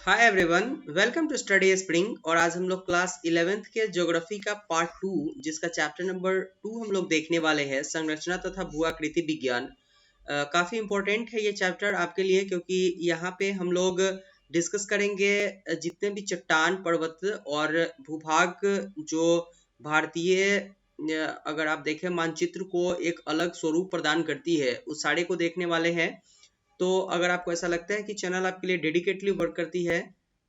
Hi everyone, welcome to study spring. और आज हम लोग क्लास 11th के ज्योग्राफी का पार्ट 2 जिसका चैप्टर नंबर 2 हम लोग देखने वाले हैं, संरचना तथा भू आकृति विज्ञान। काफी इम्पोर्टेंट है ये चैप्टर आपके लिए, क्योंकि यहाँ पे हम लोग डिस्कस करेंगे जितने भी चट्टान, पर्वत और भूभाग जो भारतीय अगर आप देखें मानचित्र को एक अलग स्वरूप प्रदान करती है, उस सारे को देखने वाले हैं। तो अगर आपको ऐसा लगता है कि चैनल आपके लिए डेडिकेटली वर्क करती है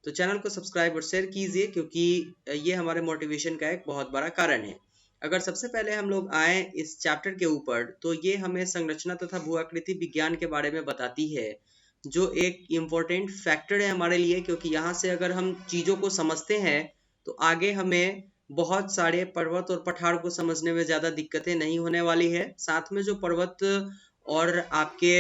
तो चैनल को सब्सक्राइब और शेयर कीजिए, क्योंकि ये हमारे मोटिवेशन का एक बहुत बड़ा कारण है। अगर सबसे पहले हम लोग आए इस चैप्टर के ऊपर, तो ये हमें संरचना तथा भू आकृति विज्ञान के बारे में बताती है, जो एक इम्पोर्टेंट फैक्टर है हमारे लिए, क्योंकि यहाँ से अगर हम चीज़ों को समझते हैं तो आगे हमें बहुत सारे पर्वत और पठार को समझने में ज़्यादा दिक्कतें नहीं होने वाली है। साथ में जो पर्वत और आपके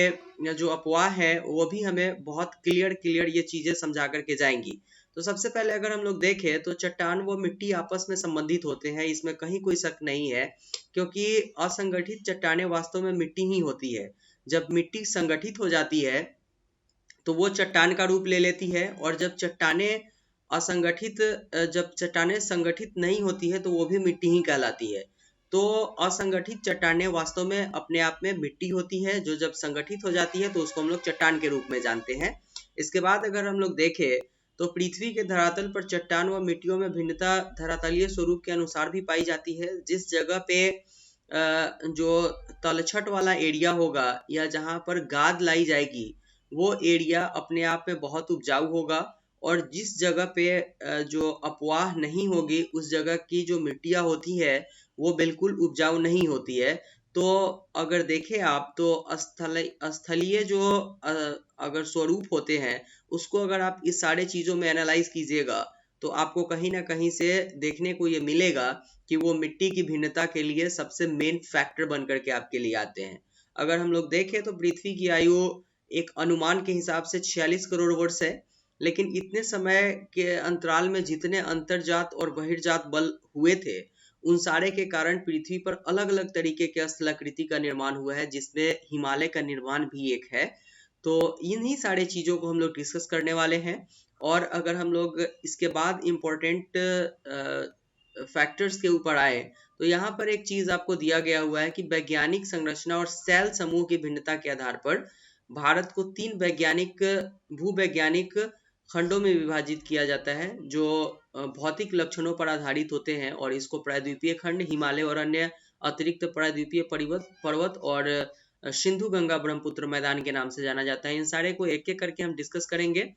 जो अपवाह है वो भी हमें बहुत क्लियर ये चीजें समझा करके जाएंगी। तो सबसे पहले अगर हम लोग देखें तो चट्टान व मिट्टी आपस में संबंधित होते हैं, इसमें कहीं कोई शक नहीं है, क्योंकि असंगठित चट्टानें वास्तव में मिट्टी ही होती है। जब मिट्टी संगठित हो जाती है तो वो चट्टान का रूप ले लेती है, और जब चट्टानें संगठित नहीं होती है तो वो भी मिट्टी ही कहलाती है। तो असंगठित चट्टानें वास्तव में अपने आप में मिट्टी होती है, जो जब संगठित हो जाती है तो उसको हम लोग चट्टान के रूप में जानते हैं। इसके बाद अगर हम लोग देखें तो पृथ्वी के धरातल पर चट्टान व मिट्टियों में भिन्नता धरातलीय स्वरूप के अनुसार भी पाई जाती है। जिस जगह पे जो तलछट वाला एरिया होगा या जहाँ पर गाद लाई जाएगी, वो एरिया अपने आप में बहुत उपजाऊ होगा, और जिस जगह पे जो अपवाह नहीं होगी उस जगह की जो मिट्टियाँ होती है वो बिल्कुल उपजाऊ नहीं होती है। तो अगर देखें आप तो स्थलीय जो अगर स्वरूप होते हैं उसको अगर आप इस सारे चीज़ों में एनालाइज कीजिएगा तो आपको कहीं ना कहीं से देखने को ये मिलेगा कि वो मिट्टी की भिन्नता के लिए सबसे मेन फैक्टर बन करके आपके लिए आते हैं। अगर हम लोग देखें तो पृथ्वी की आयु एक अनुमान के हिसाब से 46 करोड़ वर्ष है, लेकिन इतने समय के अंतराल में जितने अंतर्जात और बहिर्जात बल हुए थे उन सारे के कारण पृथ्वी पर अलग अलग तरीके के स्थलाकृति का निर्माण हुआ है, जिसमें हिमालय का निर्माण भी एक है। तो इन्हीं सारे चीज़ों को हम लोग डिस्कस करने वाले हैं। और अगर हम लोग इसके बाद इम्पोर्टेंट फैक्टर्स के ऊपर आए तो यहाँ पर एक चीज आपको दिया गया हुआ है कि वैज्ञानिक संरचना और सेल समूह की भिन्नता के आधार पर भारत को 3 भूवैज्ञानिक खंडों में विभाजित किया जाता है, जो भौतिक लक्षणों पर आधारित होते हैं, और इसको प्रायद्वीपीय खंड, हिमालय और अन्य अतिरिक्त प्रायद्वीपीय पर्वत और सिंधु गंगा ब्रह्मपुत्र मैदान के नाम से जाना जाता है। इन सारे को एक एक करके हम डिस्कस करेंगे,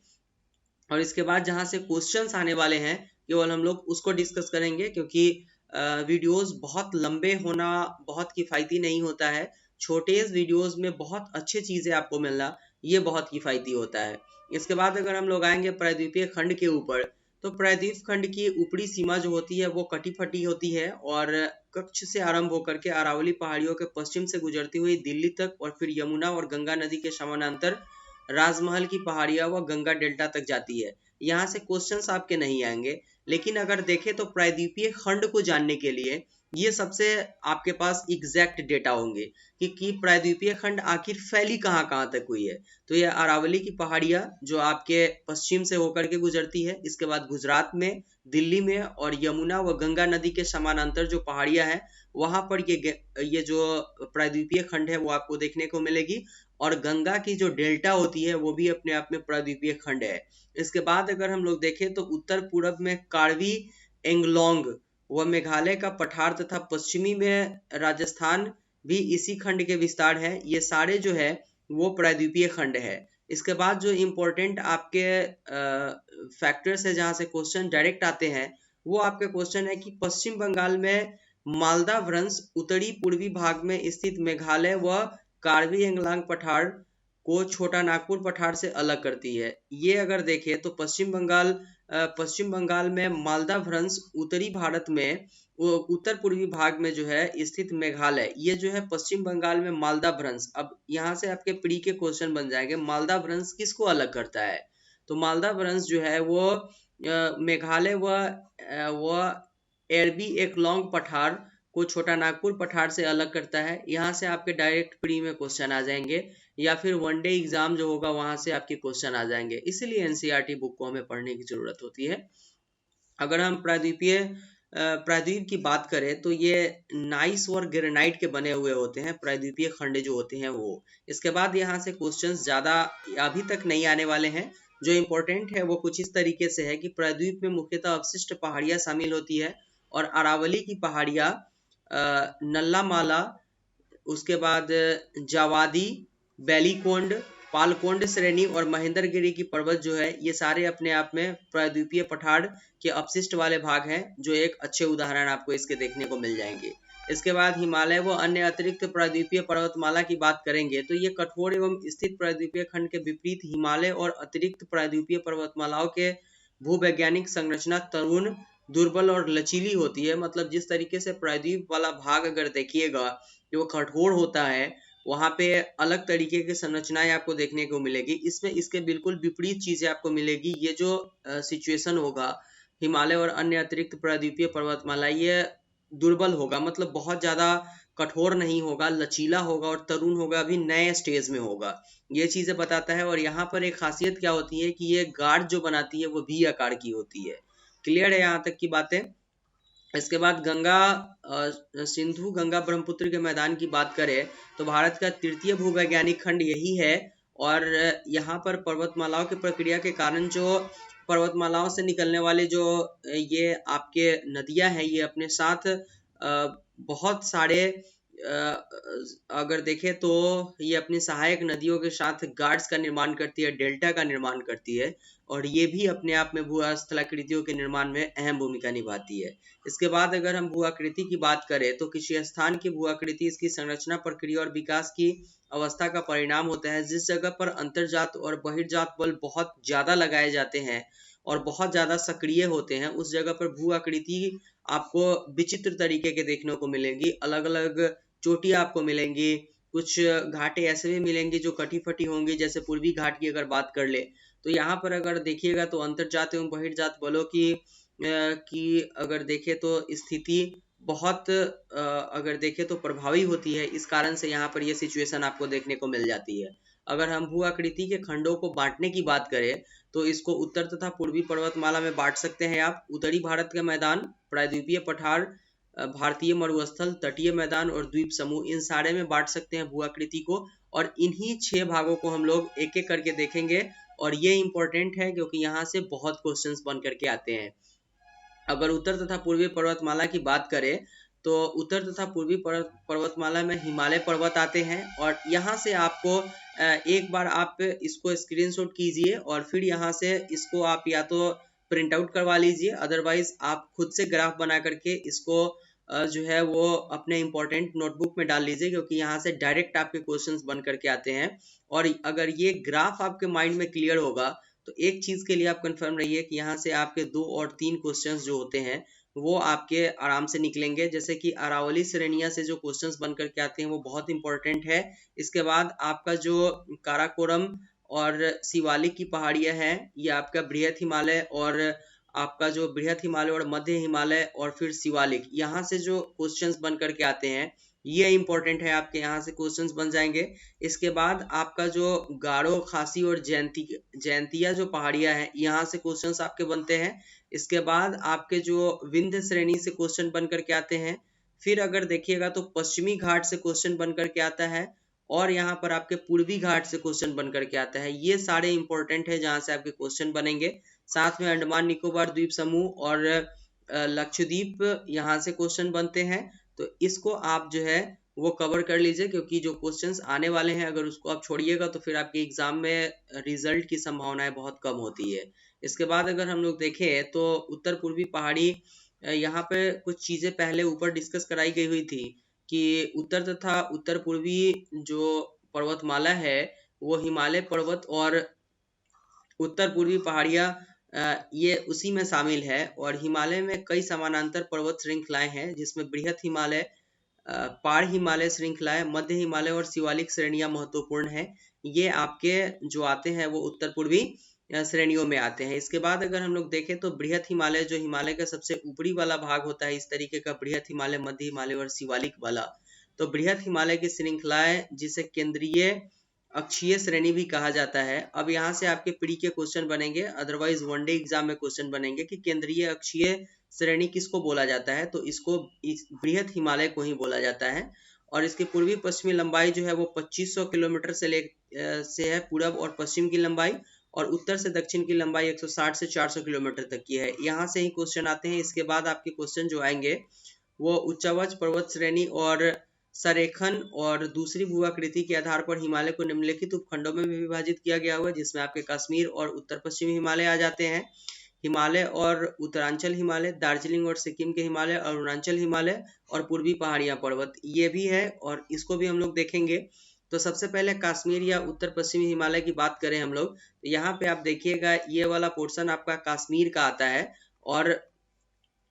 और इसके बाद जहाँ से क्वेश्चंस आने वाले हैं केवल हम लोग उसको डिस्कस करेंगे, क्योंकि वीडियोस बहुत लंबे होना बहुत किफ़ायती नहीं होता है। छोटे वीडियोस में बहुत अच्छी चीज़ें आपको मिलना ये बहुत किफ़ायती होता है। इसके बाद अगर हम लोग आएंगे प्रायद्वीपीय खंड के ऊपर, तो प्रायद्वीप खंड की ऊपरी सीमा जो होती है वो कटी फटी होती है, और कच्छ से आरंभ होकर के अरावली पहाड़ियों के पश्चिम से गुजरती हुई दिल्ली तक, और फिर यमुना और गंगा नदी के समानांतर राजमहल की पहाड़ियां व गंगा डेल्टा तक जाती है। यहाँ से क्वेश्चंस आपके नहीं आएंगे, लेकिन अगर देखें तो प्रायद्वीपीय खंड को जानने के लिए ये सबसे आपके पास एग्जैक्ट डेटा होंगे कि प्रायद्वीपीय खंड आखिर फैली कहाँ कहाँ तक हुई है। तो ये अरावली की पहाड़ियाँ जो आपके पश्चिम से होकर के गुजरती है, इसके बाद गुजरात में, दिल्ली में, और यमुना व गंगा नदी के समानांतर जो पहाड़ियाँ हैं वहां पर ये जो प्रायद्वीपीय खंड है वो आपको देखने को मिलेगी। और गंगा की जो डेल्टा होती है वो भी अपने आप में प्रायद्वीपीय खंड है। इसके बाद अगर हम लोग देखें तो उत्तर पूर्व में कार्बी एंगलोंग व मेघालय का पठार तथा पश्चिमी में राजस्थान भी इसी खंड के विस्तार है। ये सारे जो है वो प्रायद्वीपीय खंड है। इसके बाद जो इम्पोर्टेंट आपके फैक्टर्स है जहाँ से क्वेश्चन डायरेक्ट आते हैं, वो आपके क्वेश्चन है कि पश्चिम बंगाल में मालदा भ्रंश उत्तरी पूर्वी भाग में स्थित मेघालय व कार्बी एंगलांग पठार को छोटा नागपुर पठार से अलग करती है। ये अगर देखें तो पश्चिम बंगाल में मालदा भ्रंश उत्तरी भारत में उत्तर पूर्वी भाग में जो है स्थित मेघालय, ये जो है पश्चिम बंगाल में मालदा भ्रंश। अब यहाँ से आपके प्री के क्वेश्चन बन जाएंगे, मालदा भ्रंश किसको अलग करता है? तो मालदा भ्रंश जो है वो मेघालय व एरबी एकलोंग पठार को छोटा नागपुर पठार से अलग करता है। यहाँ से आपके डायरेक्ट प्री में क्वेश्चन आ जाएंगे या फिर वनडे एग्जाम जो होगा वहां से आपके क्वेश्चन आ जाएंगे। इसीलिए एनसीईआरटी बुक को हमें पढ़ने की जरूरत होती है। अगर हम प्रायद्वीप की बात करें तो ये नाइस और ग्रेनाइट के बने हुए होते हैं, प्रायद्वीपीय खंड जो होते हैं वो। इसके बाद यहाँ से क्वेश्चंस ज्यादा अभी तक नहीं आने वाले हैं। जो इम्पोर्टेंट है वो कुछ इस तरीके से है कि प्रायद्वीप में मुख्यतः अवशिष्ट पहाड़ियां शामिल होती है और अरावली की पहाड़ियां, नल्लामाला, उसके बाद जावादी, बैलीकोंड, पालकोंड श्रेणी और महेंद्रगिरी की पर्वत जो है ये सारे अपने आप में प्रायद्वीपीय पठार के अपशिष्ट वाले भाग हैं, जो एक अच्छे उदाहरण आपको इसके देखने को मिल जाएंगे। इसके बाद हिमालय व अन्य अतिरिक्त प्रायद्वीपीय पर्वतमाला की बात करेंगे तो ये कठोर एवं स्थित प्रायद्वीपीय खंड के विपरीत हिमालय और अतिरिक्त प्रायद्वीपीय पर्वतमालाओं के भूवैज्ञानिक संरचना तरुण, दुर्बल और लचीली होती है। मतलब जिस तरीके से प्रायद्वीप वाला भाग अगर देखिएगा जो कठोर होता है, वहां पे अलग तरीके की संरचनाएं आपको देखने को मिलेगी। इसमें इसके बिल्कुल विपरीत चीजें आपको मिलेगी। ये जो सिचुएशन होगा हिमालय और अन्य अतिरिक्त प्रायद्वीपीय पर्वतमाला, ये दुर्बल होगा, मतलब बहुत ज्यादा कठोर नहीं होगा, लचीला होगा और तरुण होगा, अभी नए स्टेज में होगा। ये चीजें बताता है। और यहाँ पर एक खासियत क्या होती है कि ये गार्ड जो बनाती है वो भी आकार की होती है। क्लियर है यहाँ तक की बातें? इसके बाद सिंधु गंगा ब्रह्मपुत्र के मैदान की बात करें तो भारत का तृतीय भूवैज्ञानिक खंड यही है। और यहाँ पर पर्वतमालाओं की प्रक्रिया के कारण जो पर्वतमालाओं से निकलने वाले जो ये आपके नदियां हैं, ये अपने साथ बहुत सारे अगर देखें तो ये अपनी सहायक नदियों के साथ गार्ड्स का निर्माण करती है, डेल्टा का निर्माण करती है, और ये भी अपने आप में भू-स्थलाकृतियों के निर्माण में अहम भूमिका निभाती है। इसके बाद अगर हम भू-आकृति की बात करें तो किसी स्थान की भू-आकृति इसकी संरचना, प्रक्रिया और विकास की अवस्था का परिणाम होता है। जिस जगह पर अंतर्जात और बहिर्जात बल बहुत ज्यादा लगाए जाते हैं और बहुत ज्यादा सक्रिय होते हैं, उस जगह पर भू-आकृति आपको विचित्र तरीके के देखने को मिलेंगी। अलग अलग चोटियां आपको मिलेंगी, कुछ घाटे ऐसे भी मिलेंगे जो कटी फटी होंगी, जैसे पूर्वी घाट की अगर बात कर ले तो यहाँ पर अगर देखिएगा तो अंतर्जात एवं बहिर्जात बलों की अगर देखें तो स्थिति बहुत अगर देखें तो प्रभावी होती है। इस कारण से यहाँ पर ये सिचुएशन आपको देखने को मिल जाती है। अगर हम भू आकृति के खंडों को बांटने की बात करें तो इसको उत्तर तथा पूर्वी पर्वतमाला में बांट सकते हैं आप। उत्तरी भारत का मैदान, प्रायद्वीपीय पठार, भारतीय मरुस्थल, तटीय मैदान और द्वीप समूह, इन सारे में बांट सकते हैं भू आकृति को। और इन्हीं 6 भागों को हम लोग एक एक करके देखेंगे। और ये इंपॉर्टेंट है क्योंकि यहाँ से बहुत क्वेश्चंस बन करके आते हैं। अगर उत्तर तथा पूर्वी पर्वतमाला की बात करें तो उत्तर तथा पूर्वी पर्वतमाला में हिमालय पर्वत आते हैं। और यहाँ से आपको एक बार आप इसको स्क्रीनशॉट कीजिए और फिर यहाँ से इसको आप या तो प्रिंट आउट करवा लीजिए, अदरवाइज आप खुद से ग्राफ बना करके इसको जो है वो अपने इंपॉर्टेंट नोटबुक में डाल लीजिए, क्योंकि यहाँ से डायरेक्ट आपके क्वेश्चंस बन करके आते हैं। और अगर ये ग्राफ आपके माइंड में क्लियर होगा तो एक चीज के लिए आप कंफर्म रहिए कि यहाँ से आपके 2 और 3 क्वेश्चंस जो होते हैं वो आपके आराम से निकलेंगे। जैसे कि अरावली श्रेणियां से जो क्वेश्चंस बन करके आते हैं वो बहुत इंपॉर्टेंट है। इसके बाद आपका जो काराकोरम और शिवालिक की पहाड़ियां हैं, ये आपका बृहद हिमालय और आपका जो बृहद हिमालय और मध्य हिमालय और फिर शिवालिक, यहाँ से जो क्वेश्चंस बन करके आते हैं ये इंपॉर्टेंट है, आपके यहाँ से क्वेश्चंस बन जाएंगे। इसके बाद आपका जो गारो, खासी और जयंतिया जो पहाड़ियां हैं, यहाँ से क्वेश्चंस आपके बनते हैं। इसके बाद आपके जो विंध्य श्रेणी से क्वेश्चन बन करके आते हैं। फिर अगर देखिएगा तो पश्चिमी घाट से क्वेश्चन बन करके आता है और यहाँ पर आपके पूर्वी घाट से क्वेश्चन बन करके आता है। ये सारे इंपॉर्टेंट है जहाँ से आपके क्वेश्चन बनेंगे। साथ में अंडमान निकोबार द्वीप समूह और लक्षद्वीप, यहाँ से क्वेश्चन बनते हैं। तो इसको आप जो है वो कवर कर लीजिए, क्योंकि जो क्वेश्चंस आने वाले हैं अगर उसको आप छोड़िएगा तो फिर आपके एग्जाम में रिजल्ट की संभावनाएं बहुत कम होती है। इसके बाद अगर हम लोग देखें तो उत्तर पूर्वी पहाड़ी, यहाँ पे कुछ चीजें पहले ऊपर डिस्कस कराई गई हुई थी कि उत्तर तथा उत्तर पूर्वी जो पर्वतमाला है वो हिमालय पर्वत और उत्तर पूर्वी पहाड़ियां ये उसी में शामिल है। और हिमालय में कई समानांतर पर्वत श्रृंखलाएं हैं, जिसमें बृहद हिमालय, पार हिमालय श्रृंखलाएं, मध्य हिमालय और शिवालिक श्रेणियां महत्वपूर्ण है। ये आपके जो आते हैं वो उत्तर पूर्वी श्रेणियों में आते हैं। इसके बाद अगर हम लोग देखें तो बृहद हिमालय, जो हिमालय का सबसे ऊपरी वाला भाग होता है, इस तरीके का बृहद हिमालय, मध्य हिमालय और शिवालिक वाला। तो बृहद हिमालय की श्रृंखलाएं जिसे केंद्रीय अक्षीय श्रेणी भी कहा जाता है। अब यहाँ से आपके प्री के क्वेश्चन बनेंगे, अदरवाइज वनडे एग्जाम में क्वेश्चन बनेंगे कि केंद्रीय अक्षीय श्रेणी किसको बोला जाता है, तो इसको इस बृहत हिमालय को ही बोला जाता है। और इसकी पूर्वी पश्चिमी लंबाई जो है वो 2500 किलोमीटर से है, पूरब और पश्चिम की लंबाई, और उत्तर से दक्षिण की लंबाई 160 से 400 किलोमीटर तक की है। यहाँ से ही क्वेश्चन आते हैं। इसके बाद आपके क्वेश्चन जो आएंगे वो उच्चवच पर्वत श्रेणी और संरेखन और दूसरी भूआकृति के आधार पर हिमालय को निम्नलिखित उपखंडों में भी विभाजित किया गया हुआ है, जिसमें आपके कश्मीर और उत्तर पश्चिमी हिमालय आ जाते हैं। हिमालय और उत्तरांचल हिमालय, दार्जिलिंग और सिक्किम के हिमालय, अरुणाचल हिमालय और पूर्वी पहाड़ियां पर्वत, ये भी है और इसको भी हम लोग देखेंगे। तो सबसे पहले कश्मीर या उत्तर पश्चिमी हिमालय की बात करें हम लोग, तो यहाँ पे आप देखिएगा ये वाला पोर्शन आपका कश्मीर का आता है, और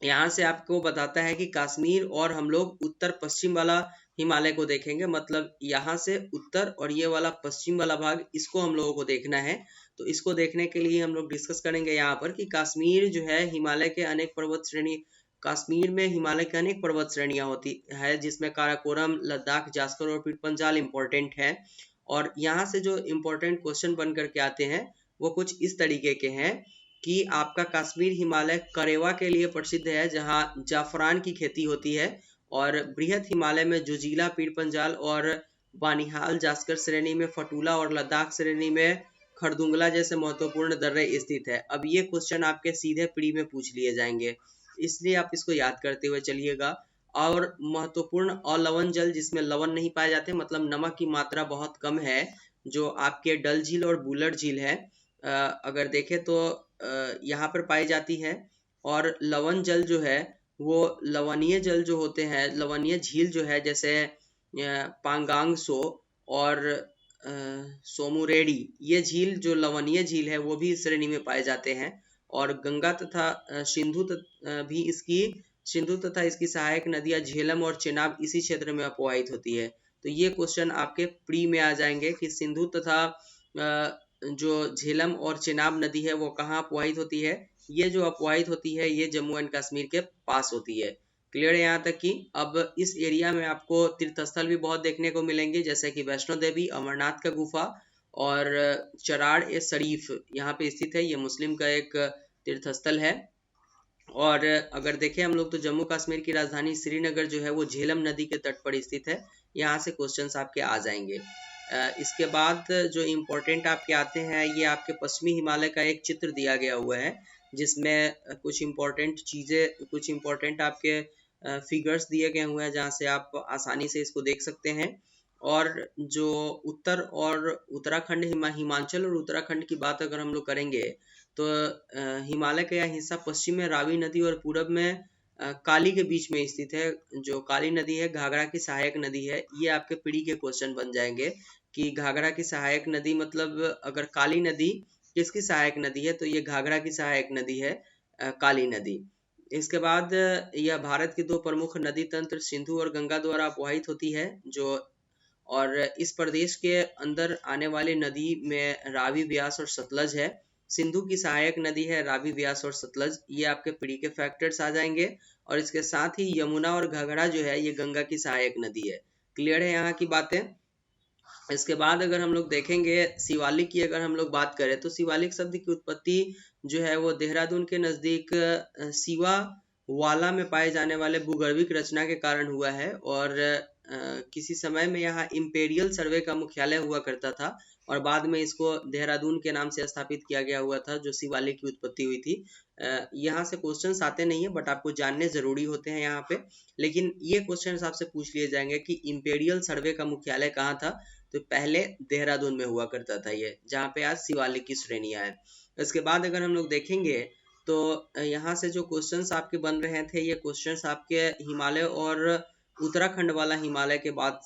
यहाँ से आपको बताता है कि कश्मीर और हम लोग उत्तर पश्चिम वाला हिमालय को देखेंगे, मतलब यहाँ से उत्तर और ये वाला पश्चिम वाला भाग, इसको हम लोगों को देखना है। तो इसको देखने के लिए हम लोग डिस्कस करेंगे यहाँ पर कि कश्मीर जो है हिमालय के अनेक पर्वत श्रेणी, कश्मीर में हिमालय के अनेक पर्वत श्रेणियां होती है, जिसमें काराकोरम, लद्दाख, जास्कर और पीठपंजाल इंपॉर्टेंट है। और यहाँ से जो इम्पोर्टेंट क्वेश्चन बन करके आते हैं वो कुछ इस तरीके के हैं कि आपका कश्मीर हिमालय करेवा के लिए प्रसिद्ध है, जहाँ जाफरान की खेती होती है, और बृहत हिमालय में जोजिला, पीरपंजाल और बानिहाल जास्कर श्रेणी में फटूला, और लद्दाख श्रेणी में खरदुंगला जैसे महत्वपूर्ण दर्रे स्थित है। अब ये क्वेश्चन आपके सीधे प्री में पूछ लिए जाएंगे, इसलिए आप इसको याद करते हुए चलिएगा। और महत्वपूर्ण अलवण जल, जिसमें लवण नहीं पाए जाते, मतलब नमक की मात्रा बहुत कम है, जो आपके डल झील और बुलर झील है, अगर देखें तो यहाँ पर पाई जाती है। और लवण जल जो है वो लवणीय जल जो होते हैं, लवणीय झील जो है, जैसे पांगांग सो और सोमुरेडी, ये झील जो लवणीय झील है वो भी इस श्रेणी में पाए जाते हैं। और गंगा तथा सिंधु तथा इसकी सहायक नदियां झेलम और चेनाब इसी क्षेत्र में अपवाहित होती है। तो ये क्वेश्चन आपके प्री में आ जाएंगे कि सिंधु तथा जो झेलम और चेनाब नदी है वो कहाँ अपवाहित होती है। ये जो अपवाहित होती है ये जम्मू एंड कश्मीर के पास होती है। क्लियर है यहाँ तक कि अब इस एरिया में आपको तीर्थस्थल भी बहुत देखने को मिलेंगे, जैसे कि वैष्णो देवी, अमरनाथ का गुफा और चराड़ ए शरीफ यहाँ पे स्थित है, ये मुस्लिम का एक तीर्थस्थल है। और अगर देखें हम लोग तो जम्मू कश्मीर की राजधानी श्रीनगर जो है वो झेलम नदी के तट पर स्थित है। यहाँ से क्वेश्चंस आपके आ जाएंगे। इसके बाद जो इम्पोर्टेंट आपके आते हैं, ये आपके पश्चिमी हिमालय का एक चित्र दिया गया हुआ है, जिसमें कुछ इम्पोर्टेंट आपके फिगर्स दिए गए हुए हैं, जहाँ से आप आसानी से इसको देख सकते हैं। और जो उत्तर और उत्तराखंड, हिमाचल और उत्तराखंड की बात अगर हम लोग करेंगे तो हिमालय का यह हिस्सा पश्चिम में रावी नदी और पूरब में काली के बीच में स्थित है। जो काली नदी है घाघरा की सहायक नदी है। ये आपके पीढ़ी के क्वेश्चन बन जाएंगे कि घाघरा की सहायक नदी, मतलब अगर काली नदी किसकी सहायक नदी है, तो ये घाघरा की सहायक नदी है, काली नदी। इसके बाद यह भारत के दो प्रमुख नदी तंत्र सिंधु और गंगा द्वारा अपवाहित होती है। और इस प्रदेश के अंदर आने वाली नदी में रावी, व्यास और सतलज है। सिंधु की सहायक नदी है रावी, व्यास और सतलज, ये आपके पीढ़ी के फैक्टर्स आ जाएंगे। और इसके साथ ही यमुना और घाघरा जो है ये गंगा की सहायक नदी है। क्लियर है यहाँ की बातें। इसके बाद अगर हम लोग देखेंगे शिवालिक की, अगर हम लोग बात करें तो शिवालिक शब्द की उत्पत्ति जो है वो देहरादून के नजदीक शिवा वाला में पाए जाने वाले भूगर्भिक रचना के कारण हुआ है। और किसी समय में यहाँ इंपेरियल सर्वे का मुख्यालय हुआ करता था, और बाद में इसको देहरादून के नाम से स्थापित किया गया हुआ था, जो शिवालिक की उत्पत्ति हुई थी। यहाँ से क्वेश्चंस आते नहीं है, बट आपको जानने जरूरी होते हैं यहाँ पे। लेकिन ये क्वेश्चन आपसे पूछ लिए जाएंगे कि इंपेरियल सर्वे का मुख्यालय कहाँ था, तो पहले देहरादून में हुआ करता था ये, जहाँ पे आज शिवालिक की श्रेणियां है। इसके बाद अगर हम लोग देखेंगे तो यहाँ से जो क्वेश्चंस आपके बन रहे थे, ये क्वेश्चंस आपके हिमालय और उत्तराखंड वाला हिमालय के बाद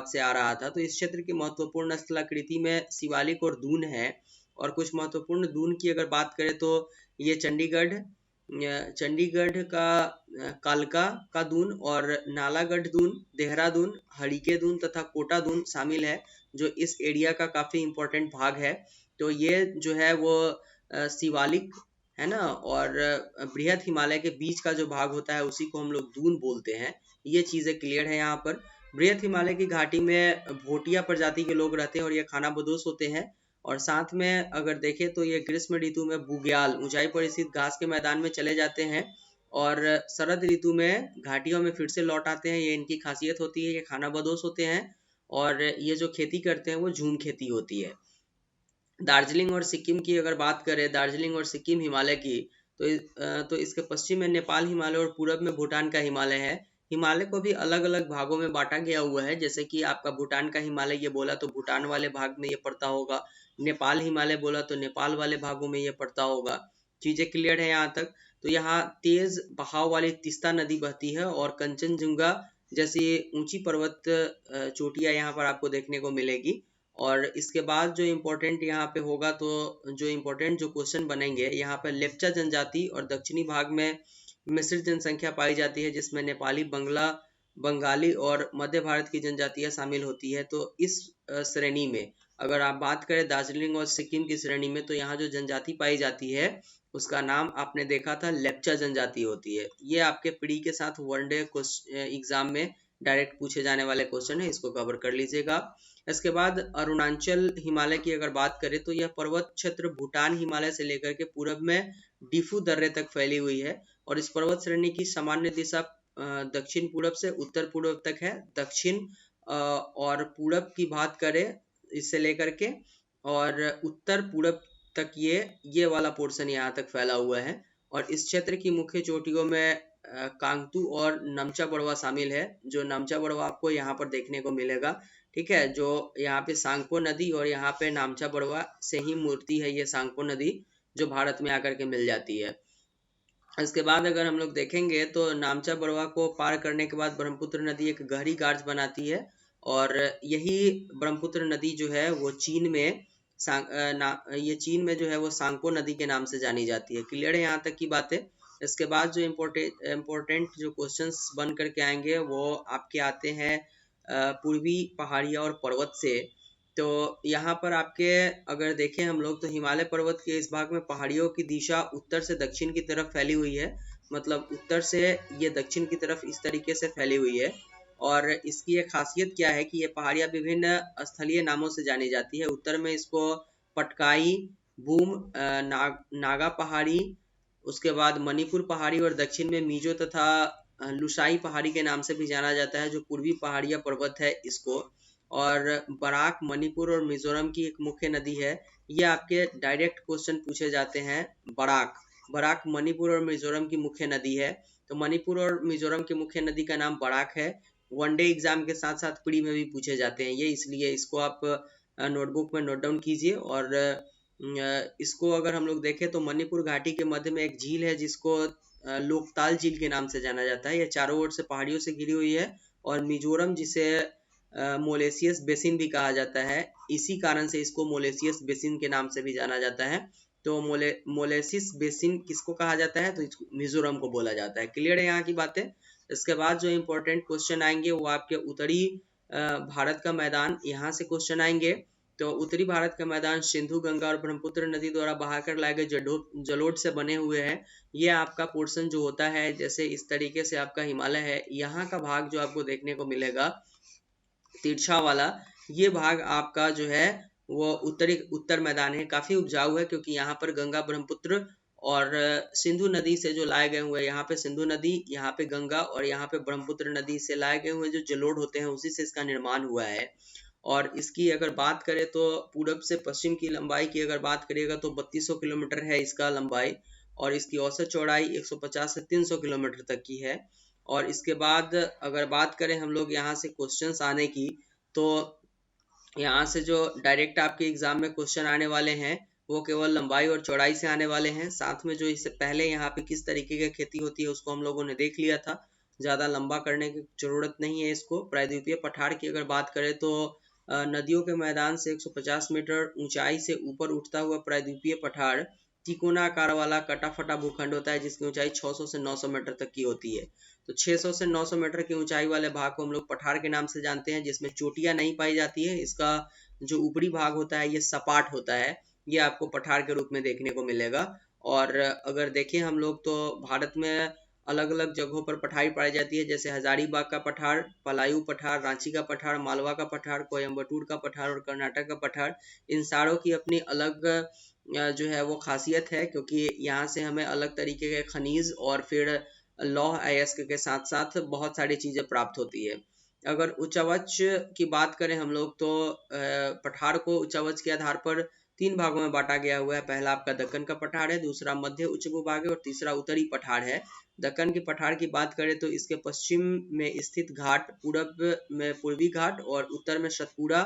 से आ रहा था। तो इस क्षेत्र की महत्वपूर्ण स्थलाकृति में शिवालिक और दून है। और कुछ महत्वपूर्ण दून की अगर बात करें तो ये चंडीगढ़ का कालका का दून और नालागढ़ दून, देहरादून, हड़ीके दून तथा कोटा दून शामिल है, जो इस एरिया का काफी इंपॉर्टेंट भाग है। तो ये जो है वो शिवालिक है ना, और बृहद हिमालय के बीच का जो भाग होता है उसी को हम लोग दून बोलते हैं। ये चीजें क्लियर है यहाँ पर। बृहत हिमालय की घाटी में भोटिया प्रजाति के लोग रहते हैं और ये खानाबदोश होते हैं। और साथ में अगर देखें तो ये ग्रीष्म ऋतु में बुग्याल ऊंचाई पर स्थित घास के मैदान में चले जाते हैं और शरद ऋतु में घाटियों में फिर से लौट आते हैं। ये इनकी खासियत होती है, ये खानाबदोश होते हैं और ये जो खेती करते हैं वो झूम खेती होती है। दार्जिलिंग और सिक्किम की अगर बात करें, दार्जिलिंग और सिक्किम हिमालय की, तो इसके पश्चिम में नेपाल हिमालय और पूरब में भूटान का हिमालय है। हिमालय को भी अलग अलग भागों में बांटा गया हुआ है, जैसे कि आपका भूटान का हिमालय ये बोला तो भूटान वाले भाग में ये पड़ता होगा, नेपाल हिमालय बोला तो नेपाल वाले भागों में ये पड़ता होगा। चीजें क्लियर है यहाँ तक? तो यहाँ तेज बहाव वाली तीस्ता नदी बहती है और कंचनजुंगा जैसी ऊंची पर्वत चोटियां यहाँ पर आपको देखने को मिलेगी। और इसके बाद जो इम्पोर्टेंट यहाँ पे होगा, तो जो इम्पोर्टेंट जो क्वेश्चन बनेंगे यहाँ पे, लेप्चा जनजाति और दक्षिणी भाग में मिश्रित जनसंख्या पाई जाती है जिसमें नेपाली, बंगाली और मध्य भारत की जनजातियां शामिल होती है। तो इस श्रेणी में अगर आप बात करें दार्जिलिंग और सिक्किम की श्रेणी में, तो यहाँ जो जनजाति पाई जाती है उसका नाम आपने देखा था लेप्चा जनजाति होती है। ये आपके प्री के साथ वनडे एग्जाम में डायरेक्ट पूछे जाने वाले क्वेश्चन है, इसको कवर कर लीजिएगा। इसके बाद अरुणाचल हिमालय की अगर बात करें तो यह पर्वत क्षेत्र भूटान हिमालय से लेकर के पूरब में डिफू दर्रे तक फैली हुई है और इस पर्वत श्रेणी की सामान्य दिशा दक्षिण पूरब से उत्तर पूर्व तक है। दक्षिण और पूरब की बात करें इससे लेकर के और उत्तर पूरब तक ये वाला पोर्शन यहाँ तक फैला हुआ है। और इस क्षेत्र की मुख्य चोटियों में कांगतू और नमचा बड़वा शामिल है। जो नमचा बड़वा आपको यहाँ पर देखने को मिलेगा, ठीक है, जो यहाँ पे सांगपो नदी और यहाँ पे नामचा बड़वा से ही मूर्ति है ये सांगपो नदी, जो भारत में आकर के मिल जाती है। इसके बाद अगर हम लोग देखेंगे तो नामचा बड़वा को पार करने के बाद ब्रह्मपुत्र नदी एक गहरी गार्ज बनाती है और यही ब्रह्मपुत्र नदी जो है वो चीन में ये चीन में जो है वो सांगपो नदी के नाम से जानी जाती है। क्लियर है यहाँ तक की बातें? इसके बाद जो इम्पोर्टेंट जो क्वेश्चंस बन करके आएंगे वो आपके आते हैं पूर्वी पहाड़ियाँ और पर्वत से। तो यहाँ पर आपके अगर देखें हम लोग तो हिमालय पर्वत के इस भाग में पहाड़ियों की दिशा उत्तर से दक्षिण की तरफ फैली हुई है, मतलब उत्तर से ये दक्षिण की तरफ इस तरीके से फैली हुई है। और इसकी एक खासियत क्या है कि ये पहाड़ियाँ विभिन्न स्थलीय नामों से जानी जाती है। उत्तर में इसको पटकाई, बूम, नागा पहाड़ी, उसके बाद मणिपुर पहाड़ी और दक्षिण में मीजो तथा लुसाई पहाड़ी के नाम से भी जाना जाता है, जो पूर्वी पहाड़िया पर्वत है इसको। और बराक मणिपुर और मिजोरम की एक मुख्य नदी है। ये आपके डायरेक्ट क्वेश्चन पूछे जाते हैं। बराक मणिपुर और मिजोरम की मुख्य नदी है। तो मणिपुर और मिजोरम की मुख्य नदी का नाम बराक है। वनडे एग्जाम के साथ साथ प्री में भी पूछे जाते हैं ये, इसलिए इसको आप नोटबुक में नोट डाउन कीजिए। और इसको अगर हम लोग देखें तो मणिपुर घाटी के मध्य में एक झील है जिसको लोकताल झील के नाम से जाना जाता है। यह चारों ओर से पहाड़ियों से घिरी हुई है। और मिजोरम जिसे मोलेसियस बेसिन भी कहा जाता है, इसी कारण से इसको मोलेसियस बेसिन के नाम से भी जाना जाता है। तो मोलेसिस बेसिन किसको कहा जाता है? तो मिजोरम को बोला जाता है। क्लियर है यहाँ की बातें? इसके बाद जो इम्पोर्टेंट क्वेश्चन आएंगे वो आपके उत्तरी भारत का मैदान, यहाँ से क्वेश्चन आएंगे। तो उत्तरी भारत का मैदान सिंधु, गंगा और ब्रह्मपुत्र नदी द्वारा बहाकर लाए गए जलोढ़ से बने हुए हैं। ये आपका पोर्शन जो होता है, जैसे इस तरीके से आपका हिमालय है, यहाँ का भाग जो आपको देखने को मिलेगा तिरछा वाला, ये भाग आपका जो है वो उत्तर मैदान है। काफी उपजाऊ है क्योंकि यहाँ पर गंगा, ब्रह्मपुत्र और सिंधु नदी से जो लाए गए हुए, यहाँ पे सिंधु नदी, यहाँ पे गंगा और यहाँ पे ब्रह्मपुत्र नदी से लाए गए हुए जो जलोढ़ होते हैं उसी से इसका निर्माण हुआ है। और इसकी अगर बात करें तो पूरब से पश्चिम की लंबाई की अगर बात करिएगा तो 3200 किलोमीटर है इसका लंबाई, और इसकी औसत चौड़ाई 150 से 300 किलोमीटर तक की है। और इसके बाद अगर बात करें हम लोग यहाँ से क्वेश्चंस आने की, तो यहाँ से जो डायरेक्ट आपके एग्जाम में क्वेश्चन आने वाले हैं वो केवल लंबाई और चौड़ाई से आने वाले हैं। साथ में जो इससे पहले यहाँ पे किस तरीके की खेती होती है उसको हम लोगों ने देख लिया था, ज़्यादा लंबा करने की जरूरत नहीं है इसको। प्रायद्वीपीय पठार की अगर बात करें तो नदियों के मैदान से 150 मीटर ऊंचाई से ऊपर उठता हुआ प्रायद्वीपीय पठार तिकोना आकार वाला कटा फटा भूखंड होता है जिसकी ऊंचाई 600 से 900 मीटर तक की होती है। तो 600 से 900 मीटर की ऊंचाई वाले भाग को हम लोग पठार के नाम से जानते हैं, जिसमें चोटियां नहीं पाई जाती है। इसका जो ऊपरी भाग होता है ये सपाट होता है, ये आपको पठार के रूप में देखने को मिलेगा। और अगर देखें हम लोग तो भारत में अलग अलग जगहों पर पठारी पाई जाती है, जैसे हजारीबाग का पठार, पलायू पठार, रांची का पठार, मालवा का पठार, कोयम्बटूर का पठार और कर्नाटक का पठार। इन सारों की अपनी अलग जो है वो खासियत है, क्योंकि यहाँ से हमें अलग तरीके के खनिज और फिर लौह अयस्क के साथ साथ बहुत सारी चीजें प्राप्त होती है। अगर उच्चावच की बात करें हम लोग, तो पठार को उच्चावच के आधार पर 3 भागों में बांटा गया हुआ है। पहला आपका दक्कन का पठार है, दूसरा मध्य उच्च भूभाग है और तीसरा उत्तरी पठार है। दक्कन के पठार की बात करें तो इसके पश्चिम में स्थित घाट, पूर्व में पूर्वी घाट और उत्तर में सतपुड़ा,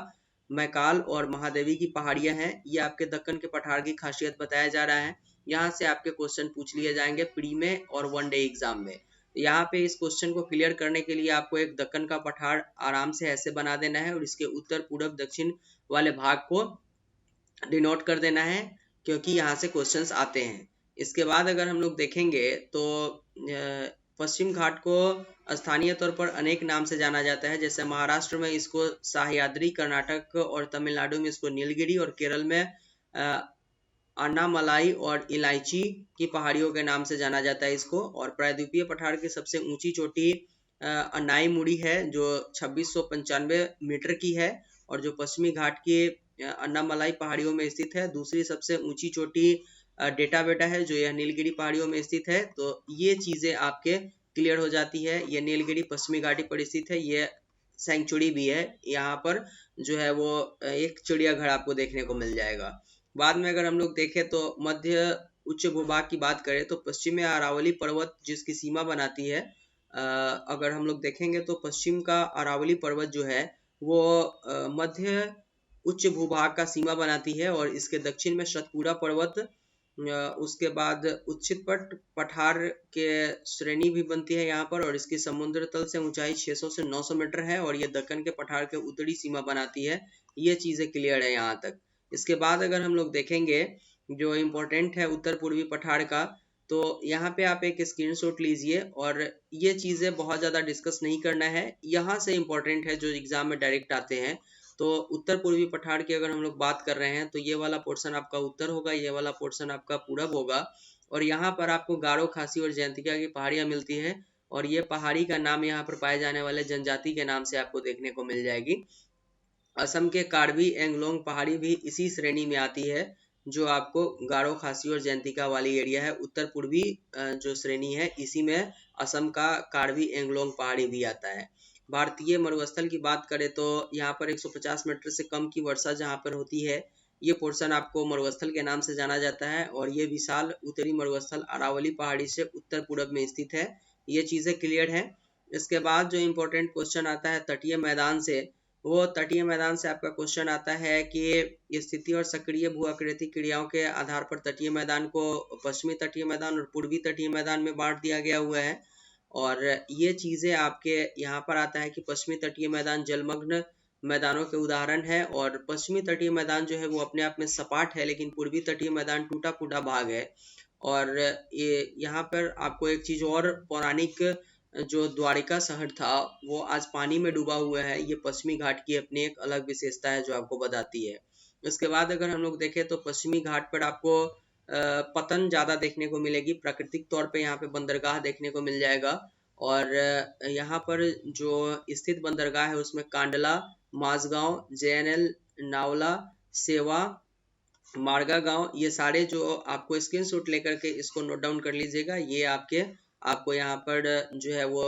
मैकाल और महादेवी की पहाड़ियां हैं। ये आपके दक्कन के पठार की खासियत बताया जा रहा है। यहाँ से आपके क्वेश्चन पूछ लिए जाएंगे प्री में और 1 डे एग्जाम में। यहाँ पे इस क्वेश्चन को क्लियर करने के लिए आपको एक दक्कन का पठार आराम से ऐसे बना देना है और इसके उत्तर पूर्व दक्षिण वाले भाग को डिनोट कर देना है, क्योंकि यहाँ से क्वेश्चंस आते हैं। इसके बाद अगर हम लोग देखेंगे तो पश्चिम घाट को स्थानीय तौर पर अनेक नाम से जाना जाता है, जैसे महाराष्ट्र में इसको सह्याद्री, कर्नाटक और तमिलनाडु में इसको नीलगिरी और केरल में अन्नामलाई और इलायची की पहाड़ियों के नाम से जाना जाता है इसको। और प्रायद्वीपीय पठार की सबसे ऊंची चोटी अनाईमुड़ी है, जो 2695 मीटर की है और जो पश्चिमी घाट की अन्नामलाई पहाड़ियों में स्थित है। दूसरी सबसे ऊंची चोटी डेटा बेटा है, जो यह नीलगिरी पहाड़ियों में स्थित है। तो ये चीजें आपके क्लियर हो जाती है। ये नीलगिरी पश्चिमी घाटी पर स्थित है, ये सेंचुरी भी है। यहाँ पर जो है वो एक चिड़ियाघर आपको देखने को मिल जाएगा। बाद में अगर हम लोग देखें तो मध्य उच्च भूभाग की बात करें तो पश्चिम में अरावली पर्वत जिसकी सीमा बनाती है। अगर हम लोग देखेंगे तो पश्चिम का अरावली पर्वत जो है वो मध्य उच्च भूभाग का सीमा बनाती है और इसके दक्षिण में सतपुड़ा पर्वत, उसके बाद उच्चितपट पठार के श्रेणी भी बनती है यहाँ पर और इसकी समुद्र तल से ऊंचाई 600 से 900 मीटर है और ये दक्कन के पठार के उत्तरी सीमा बनाती है। ये चीजें क्लियर है यहाँ तक। इसके बाद अगर हम लोग देखेंगे जो इम्पोर्टेंट है उत्तर पूर्वी पठार का, तो यहाँ पे आप एक स्क्रीनशॉट लीजिए और ये चीजें बहुत ज्यादा डिस्कस नहीं करना है, यहाँ से इम्पोर्टेंट है जो एग्जाम में डायरेक्ट आते हैं। तो उत्तर पूर्वी पठार की अगर हम लोग बात कर रहे हैं तो ये वाला पोर्शन आपका उत्तर होगा, ये वाला पोर्शन आपका पूरब होगा और यहाँ पर आपको गारो, खासी और जयंतिका की पहाड़ियां मिलती है और ये पहाड़ी का नाम यहाँ पर पाए जाने वाले जनजाति के नाम से आपको देखने को मिल जाएगी। असम के कार्बी एंगलोंग पहाड़ी भी इसी श्रेणी में आती है, जो आपको गारो, खासी और जयंतिका वाली एरिया है। उत्तर पूर्वी जो श्रेणी है इसी में असम का कार्बी एंगलोंग पहाड़ी भी आता है। भारतीय मरुस्थल की बात करें तो यहाँ पर 150 मीटर से कम की वर्षा जहाँ पर होती है, ये पोर्शन आपको मरुस्थल के नाम से जाना जाता है और ये विशाल उत्तरी मरुस्थल अरावली पहाड़ी से उत्तर पूर्व में स्थित है। ये चीजें क्लियर है। इसके बाद जो इम्पोर्टेंट क्वेश्चन आता है तटीय मैदान से, वो तटीय मैदान से आपका क्वेश्चन आता है कि स्थिति और सक्रिय भू आकृति क्रियाओं के आधार पर तटीय मैदान को पश्चिमी तटीय मैदान और पूर्वी तटीय मैदान में बांट दिया गया हुआ है। और ये चीजें आपके यहाँ पर आता है कि पश्चिमी तटीय मैदान जलमग्न मैदानों के उदाहरण है और पश्चिमी तटीय मैदान जो है वो अपने आप में सपाट है, लेकिन पूर्वी तटीय मैदान टूटा फूटा भाग है। और ये यहाँ पर आपको एक चीज और, पौराणिक जो द्वारिका शहर था वो आज पानी में डूबा हुआ है। ये पश्चिमी घाट की अपनी एक अलग विशेषता है जो आपको बताती है। इसके बाद अगर हम लोग देखें तो पश्चिमी घाट पर आपको पतन ज्यादा देखने को मिलेगी। प्राकृतिक तौर पे यहाँ पे बंदरगाह देखने को मिल जाएगा और यहाँ पर जो स्थित बंदरगाह है उसमें कांडला, माझगांव, JNL, नावला, सेवा, मारगा गांव, ये सारे जो आपको स्क्रीनशॉट लेकर के इसको नोट डाउन कर लीजिएगा। ये आपको यहाँ पर जो है वो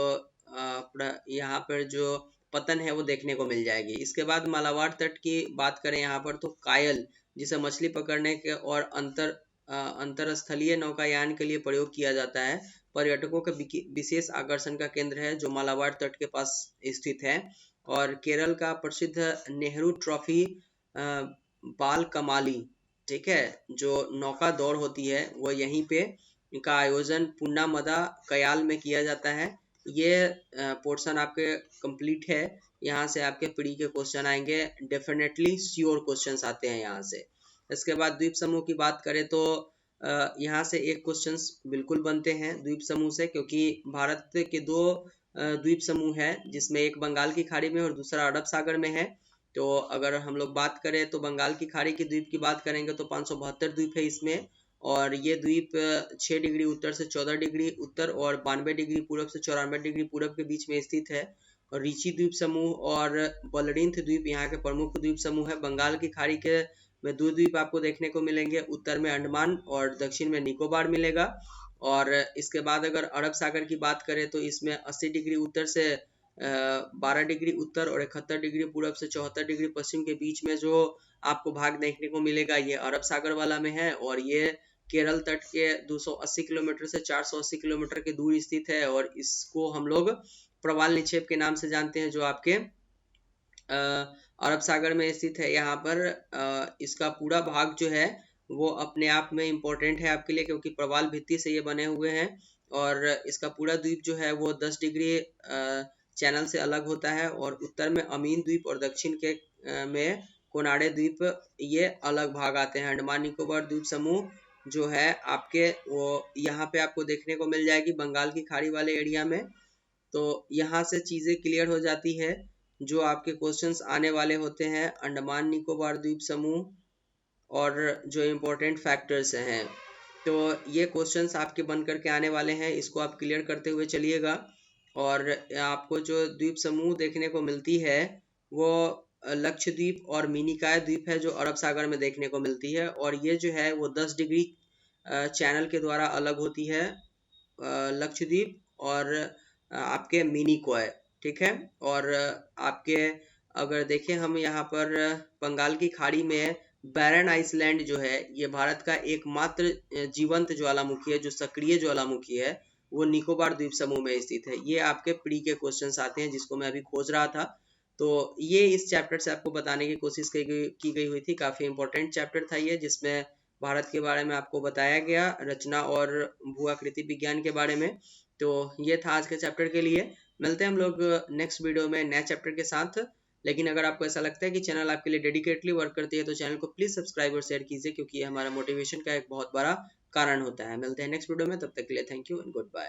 यहाँ पर जो पतन है वो देखने को मिल जाएगी। इसके बाद मालाबार तट की बात करें यहाँ पर, तो कायल जिसे मछली पकड़ने के और अंतरस्थलीय नौकायान के लिए प्रयोग किया जाता है, पर्यटकों के विशेष आकर्षण का केंद्र है जो मालाबार तट के पास स्थित है। और केरल का प्रसिद्ध नेहरू ट्रॉफी बाल कमाली, ठीक है, जो नौका दौड़ होती है वो यहीं पे का आयोजन पुन्नामदा कयाल में किया जाता है। ये पोर्शन आपके कंप्लीट है। यहाँ से आपके प्री के क्वेश्चन आएंगे, डेफिनेटली श्योर क्वेश्चंस आते हैं यहाँ से। इसके बाद द्वीप समूह की बात करें तो यहाँ से एक क्वेश्चंस बिल्कुल बनते हैं द्वीप समूह से, क्योंकि भारत के 2 द्वीप समूह है जिसमें एक बंगाल की खाड़ी में और दूसरा अरब सागर में है। तो अगर हम लोग बात करें तो बंगाल की खाड़ी की द्वीप की बात करेंगे तो 572 द्वीप है इसमें और ये द्वीप 6 डिग्री उत्तर से 14 डिग्री उत्तर और 92 डिग्री पूरब से 94 डिग्री पूरब के बीच में स्थित है। और रीची द्वीप समूह और बलरिंथ द्वीप यहाँ के प्रमुख द्वीप समूह है। बंगाल की खाड़ी के में 2 द्वीप आपको देखने को मिलेंगे, उत्तर में अंडमान और दक्षिण में निकोबार मिलेगा। और इसके बाद अगर अरब सागर की बात करें तो इसमें 80 डिग्री उत्तर से 12 डिग्री उत्तर और 71 डिग्री पूरब से 74 डिग्री पश्चिम के बीच में जो आपको भाग देखने को मिलेगा ये अरब सागर वाला में है। और ये केरल तट के 280 किलोमीटर से 480 किलोमीटर के दूर स्थित है। और इसको हम लोग प्रवाल निक्षेप के नाम से जानते हैं, जो आपके अरब सागर में स्थित है। यहाँ पर इसका पूरा भाग जो है वो अपने आप में इम्पोर्टेंट है आपके लिए, क्योंकि प्रवाल भित्ति से ये बने हुए हैं। और इसका पूरा द्वीप जो है वो 10 डिग्री चैनल से अलग होता है। और उत्तर में अमीन द्वीप और दक्षिण के में कोनाडे द्वीप ये अलग भाग आते हैं। अंडमान निकोबार द्वीप समूह जो है आपके वो यहाँ पे आपको देखने को मिल जाएगी बंगाल की खाड़ी वाले एरिया में। तो यहाँ से चीजें क्लियर हो जाती है जो आपके क्वेश्चंस आने वाले होते हैं अंडमान निकोबार द्वीप समूह और जो इम्पोर्टेंट फैक्टर्स हैं। तो ये क्वेश्चंस आपके बन करके आने वाले हैं, इसको आप क्लियर करते हुए चलिएगा। और आपको जो द्वीप समूह देखने को मिलती है वो लक्षद्वीप और मिनिकॉय द्वीप है, जो अरब सागर में देखने को मिलती है। और ये जो है वो 10 डिग्री चैनल के द्वारा अलग होती है, लक्षद्वीप और आपके मिनिकॉय, ठीक है। और आपके अगर देखें हम यहाँ पर बंगाल की खाड़ी में बैरन आइसलैंड जो है ये भारत का एकमात्र जीवंत ज्वालामुखी है, जो सक्रिय ज्वालामुखी है वो निकोबार द्वीप समूह में स्थित है। ये आपके प्री के क्वेश्चंस आते हैं जिसको मैं अभी खोज रहा था। तो ये इस चैप्टर से आपको बताने की कोशिश की गई हुई थी। काफी इंपॉर्टेंट चैप्टर था ये, जिसमें भारत के बारे में आपको बताया गया, रचना और भू-आकृति विज्ञान के बारे में। तो ये था आज के चैप्टर के लिए। मिलते हैं हम लोग नेक्स्ट वीडियो में नए चैप्टर के साथ। लेकिन अगर आपको ऐसा लगता है कि चैनल आपके लिए डेडिकेटली वर्क करती है तो चैनल को प्लीज सब्सक्राइब और शेयर कीजिए, क्योंकि ये हमारा मोटिवेशन का एक बहुत बड़ा कारण होता है। मिलते हैं नेक्स्ट वीडियो में, तब तक के लिए thank you and good bye.